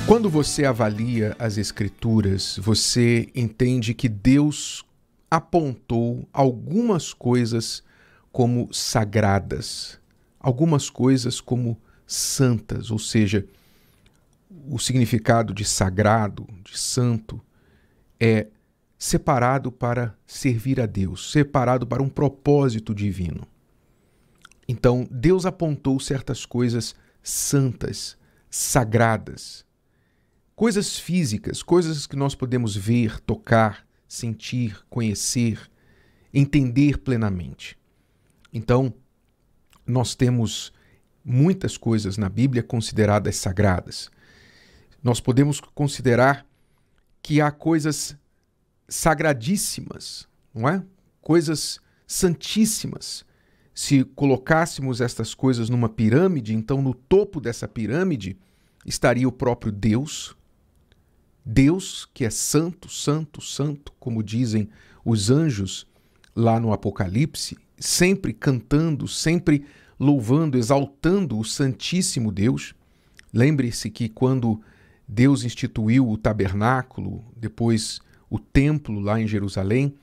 Quando você avalia as Escrituras, você entende que Deus apontou algumas coisas como sagradas, algumas coisas como santas, ou seja, o significado de sagrado, de santo, é separado para servir a Deus, separado para um propósito divino. Então, Deus apontou certas coisas santas, sagradas, coisas físicas, coisas que nós podemos ver, tocar, sentir, conhecer, entender plenamente. Então, nós temos muitas coisas na Bíblia consideradas sagradas. Nós podemos considerar que há coisas sagradíssimas, não é? Coisas santíssimas. Se colocássemos estas coisas numa pirâmide, então no topo dessa pirâmide estaria o próprio Deus. Deus, que é santo, santo, santo, como dizem os anjos lá no Apocalipse, sempre cantando, sempre louvando, exaltando o Santíssimo Deus. Lembre-se que quando Deus instituiu o tabernáculo, depois o templo lá em Jerusalém,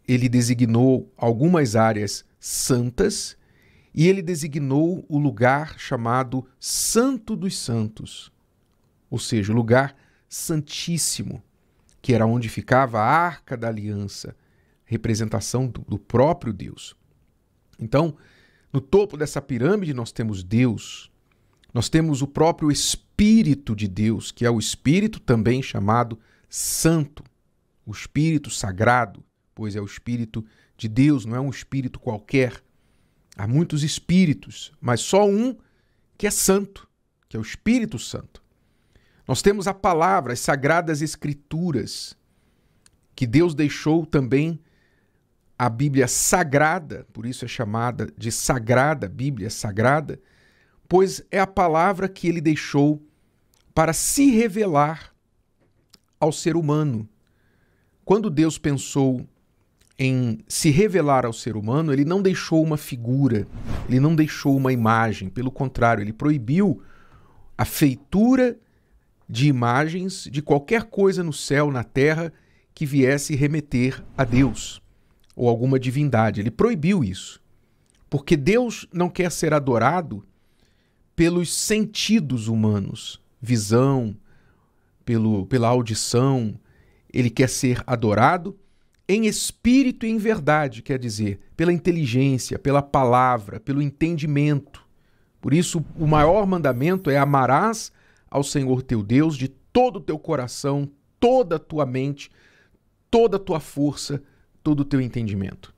ele designou algumas áreas santas e ele designou o lugar chamado Santo dos Santos, ou seja, o lugar santíssimo, que era onde ficava a Arca da Aliança, representação do próprio Deus. Então, no topo dessa pirâmide nós temos Deus, nós temos o próprio Espírito de Deus, que é o Espírito também chamado Santo, o Espírito Sagrado, pois é o Espírito de Deus, não é um espírito qualquer. Há muitos espíritos, mas só um que é santo, que é o Espírito Santo. Nós temos a palavra, as sagradas escrituras, que Deus deixou também a Bíblia sagrada, por isso é chamada de sagrada, Bíblia sagrada, pois é a palavra que ele deixou para se revelar ao ser humano. Quando Deus pensou em se revelar ao ser humano, ele não deixou uma figura, ele não deixou uma imagem, pelo contrário, ele proibiu a feitura de imagens de qualquer coisa no céu, na terra, que viesse remeter a Deus ou alguma divindade. Ele proibiu isso, porque Deus não quer ser adorado pelos sentidos humanos, visão, pela audição. Ele quer ser adorado em espírito e em verdade, quer dizer, pela inteligência, pela palavra, pelo entendimento. Por isso, o maior mandamento é: amarás ao Senhor teu Deus de todo o teu coração, toda a tua mente, toda a tua força, todo o teu entendimento.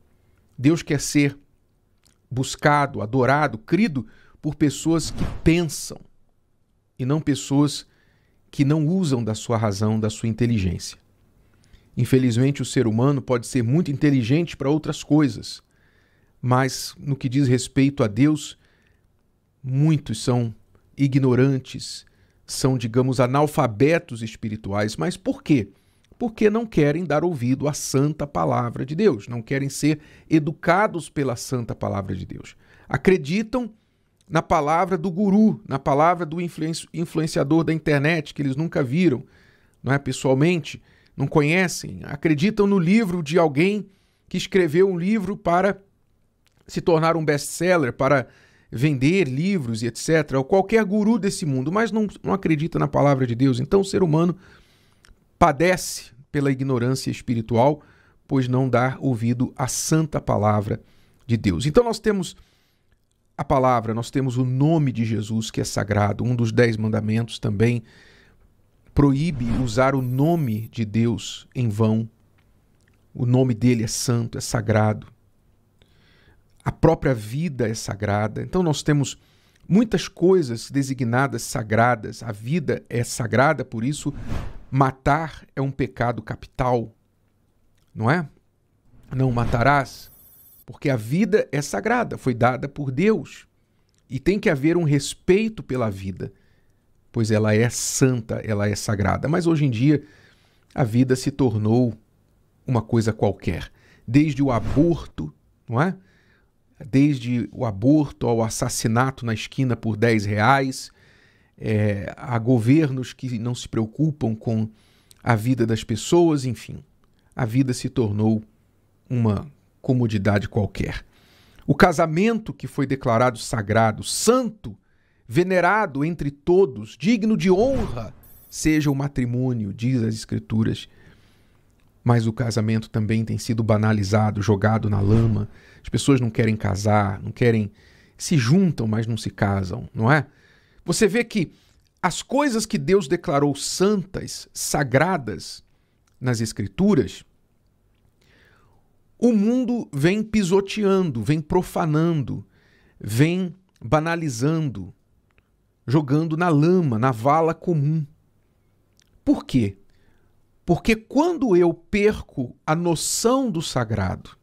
Deus quer ser buscado, adorado, crido por pessoas que pensam e não pessoas que não usam da sua razão, da sua inteligência. Infelizmente, o ser humano pode ser muito inteligente para outras coisas, mas no que diz respeito a Deus, muitos são ignorantes, são, digamos, analfabetos espirituais. Mas por quê? Porque não querem dar ouvido à santa palavra de Deus, não querem ser educados pela santa palavra de Deus. Acreditam na palavra do guru, na palavra do influenciador da internet, que eles nunca viram, não é, pessoalmente, não conhecem. Acreditam no livro de alguém que escreveu um livro para se tornar um best-seller, para vender livros e etc., ou qualquer guru desse mundo, mas não acredita na palavra de Deus. Então o ser humano padece pela ignorância espiritual, pois não dá ouvido à santa palavra de Deus. Então nós temos a palavra, nós temos o nome de Jesus, que é sagrado. Um dos 10 mandamentos também proíbe usar o nome de Deus em vão. O nome dele é santo, é sagrado. A própria vida é sagrada. Então nós temos muitas coisas designadas sagradas. A vida é sagrada, por isso matar é um pecado capital, não é? Não matarás, porque a vida é sagrada, foi dada por Deus. E tem que haver um respeito pela vida, pois ela é santa, ela é sagrada. Mas hoje em dia a vida se tornou uma coisa qualquer. Desde o aborto, não é? Desde o aborto ao assassinato na esquina por R$10, há governos que não se preocupam com a vida das pessoas, enfim. A vida se tornou uma comodidade qualquer. O casamento que foi declarado sagrado, santo, venerado entre todos, digno de honra, seja o matrimônio, diz as Escrituras. Mas o casamento também tem sido banalizado, jogado na lama. As pessoas não querem casar, não querem... se juntam, mas não se casam, não é? Você vê que as coisas que Deus declarou santas, sagradas nas Escrituras, o mundo vem pisoteando, vem profanando, vem banalizando, jogando na lama, na vala comum. Por quê? Porque quando eu perco a noção do sagrado,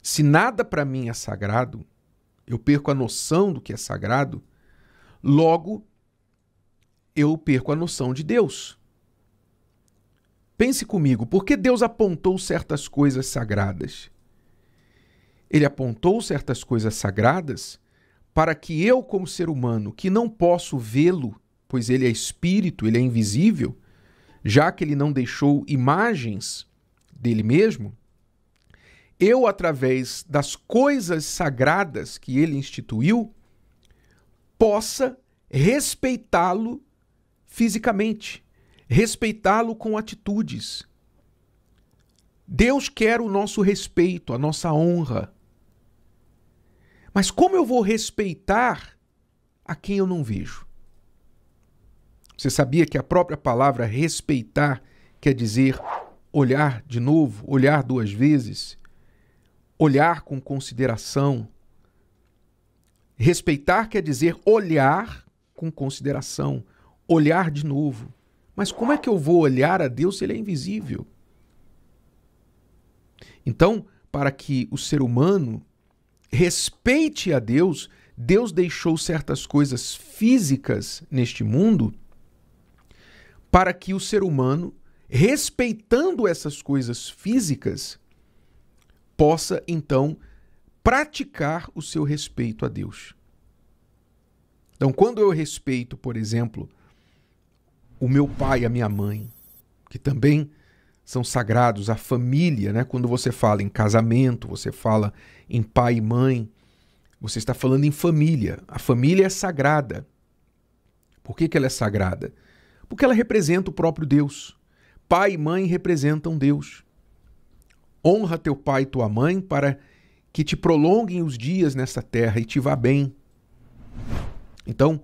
se nada para mim é sagrado, eu perco a noção do que é sagrado, logo eu perco a noção de Deus. Pense comigo, por que Deus apontou certas coisas sagradas? Ele apontou certas coisas sagradas para que eu, como ser humano, que não posso vê-lo, pois ele é espírito, ele é invisível, já que ele não deixou imagens dele mesmo, eu, através das coisas sagradas que ele instituiu, possa respeitá-lo fisicamente, respeitá-lo com atitudes. Deus quer o nosso respeito, a nossa honra. Mas como eu vou respeitar a quem eu não vejo? Você sabia que a própria palavra respeitar quer dizer olhar de novo, olhar duas vezes, olhar com consideração? Respeitar quer dizer olhar com consideração, olhar de novo. Mas como é que eu vou olhar a Deus se ele é invisível? Então, para que o ser humano respeite a Deus, Deus deixou certas coisas físicas neste mundo para que o ser humano, respeitando essas coisas físicas, possa, então, praticar o seu respeito a Deus. Então, quando eu respeito, por exemplo, o meu pai e a minha mãe, que também são sagrados, a família, né? Quando você fala em casamento, você fala em pai e mãe, você está falando em família. A família é sagrada. Por que ela é sagrada? Porque ela representa o próprio Deus. Pai e mãe representam Deus. Honra teu pai e tua mãe para que te prolonguem os dias nessa terra e te vá bem. Então,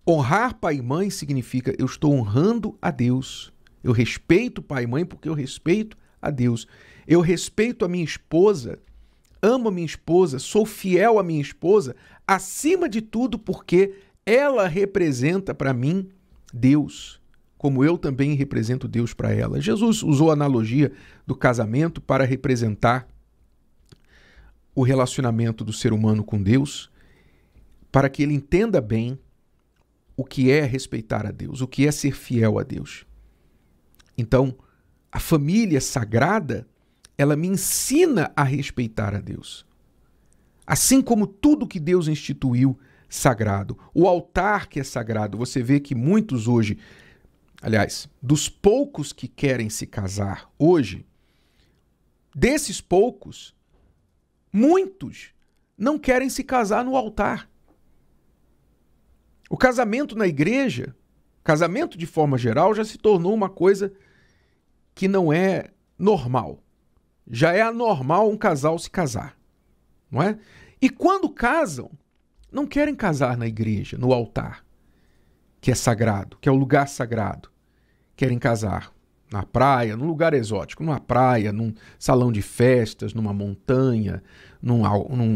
honrar pai e mãe significa eu estou honrando a Deus. Eu respeito pai e mãe porque eu respeito a Deus. Eu respeito a minha esposa, amo a minha esposa, sou fiel à minha esposa, acima de tudo porque ela representa para mim Deus, como eu também represento Deus para ela. Jesus usou a analogia do casamento para representar o relacionamento do ser humano com Deus, para que ele entenda bem o que é respeitar a Deus, o que é ser fiel a Deus. Então, a família sagrada, ela me ensina a respeitar a Deus. Assim como tudo que Deus instituiu sagrado. O altar que é sagrado, você vê que muitos hoje, aliás, dos poucos que querem se casar hoje, desses poucos, muitos não querem se casar no altar. O casamento na igreja, casamento de forma geral, já se tornou uma coisa que não é normal. Já é anormal um casal se casar, não é? E quando casam, não querem casar na igreja, no altar, que é sagrado, que é o lugar sagrado. Querem casar na praia, num lugar exótico, numa praia, num salão de festas, numa montanha, num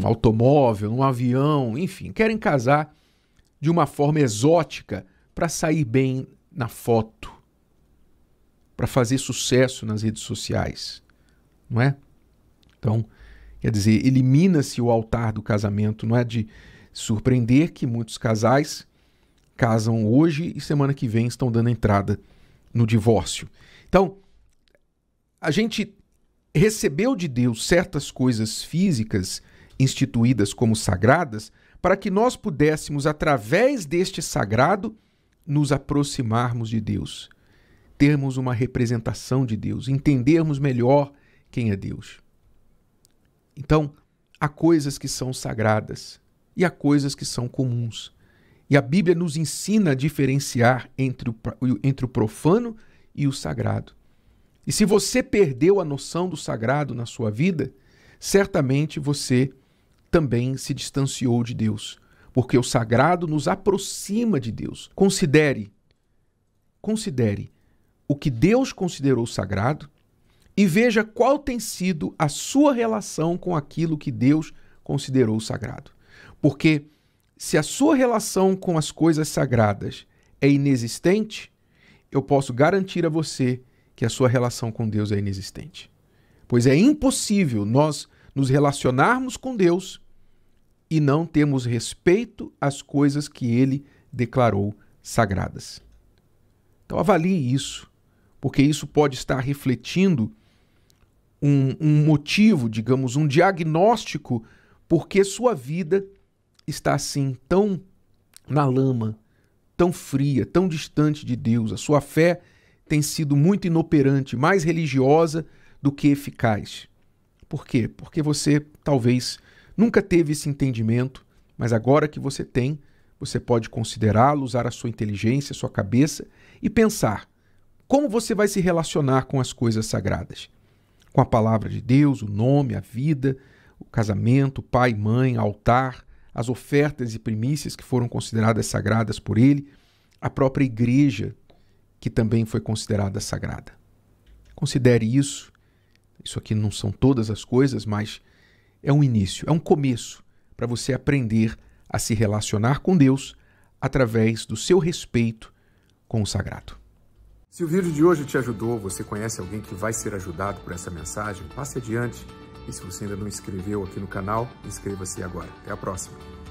automóvel, num avião, enfim. Querem casar de uma forma exótica para sair bem na foto, para fazer sucesso nas redes sociais, não é? Então, quer dizer, elimina-se o altar do casamento. Não é de surpreender que muitos casais casam hoje e semana que vem estão dando entrada no divórcio. Então, a gente recebeu de Deus certas coisas físicas instituídas como sagradas para que nós pudéssemos, através deste sagrado, nos aproximarmos de Deus, termos uma representação de Deus, entendermos melhor quem é Deus. Então, há coisas que são sagradas e há coisas que são comuns. E a Bíblia nos ensina a diferenciar entre o profano e o sagrado. E se você perdeu a noção do sagrado na sua vida, certamente você também se distanciou de Deus, porque o sagrado nos aproxima de Deus. Considere o que Deus considerou sagrado e veja qual tem sido a sua relação com aquilo que Deus considerou sagrado. Porque se a sua relação com as coisas sagradas é inexistente, eu posso garantir a você que a sua relação com Deus é inexistente. Pois é impossível nós nos relacionarmos com Deus e não termos respeito às coisas que Ele declarou sagradas. Então avalie isso, porque isso pode estar refletindo um motivo, digamos, um diagnóstico, porque sua vida está assim tão na lama, tão fria, tão distante de Deus. A sua fé tem sido muito inoperante, mais religiosa do que eficaz. Por quê? Porque você talvez nunca teve esse entendimento, mas agora que você tem, você pode considerá-lo, usar a sua inteligência, a sua cabeça e pensar como você vai se relacionar com as coisas sagradas. Com a palavra de Deus, o nome, a vida, o casamento, pai, mãe, altar, as ofertas e primícias que foram consideradas sagradas por ele, a própria igreja, que também foi considerada sagrada. Considere isso. Isso aqui não são todas as coisas, mas é um início, é um começo para você aprender a se relacionar com Deus através do seu respeito com o sagrado. Se o vídeo de hoje te ajudou, você conhece alguém que vai ser ajudado por essa mensagem, passe adiante. E se você ainda não inscreveu aqui no canal, inscreva-se agora. Até a próxima.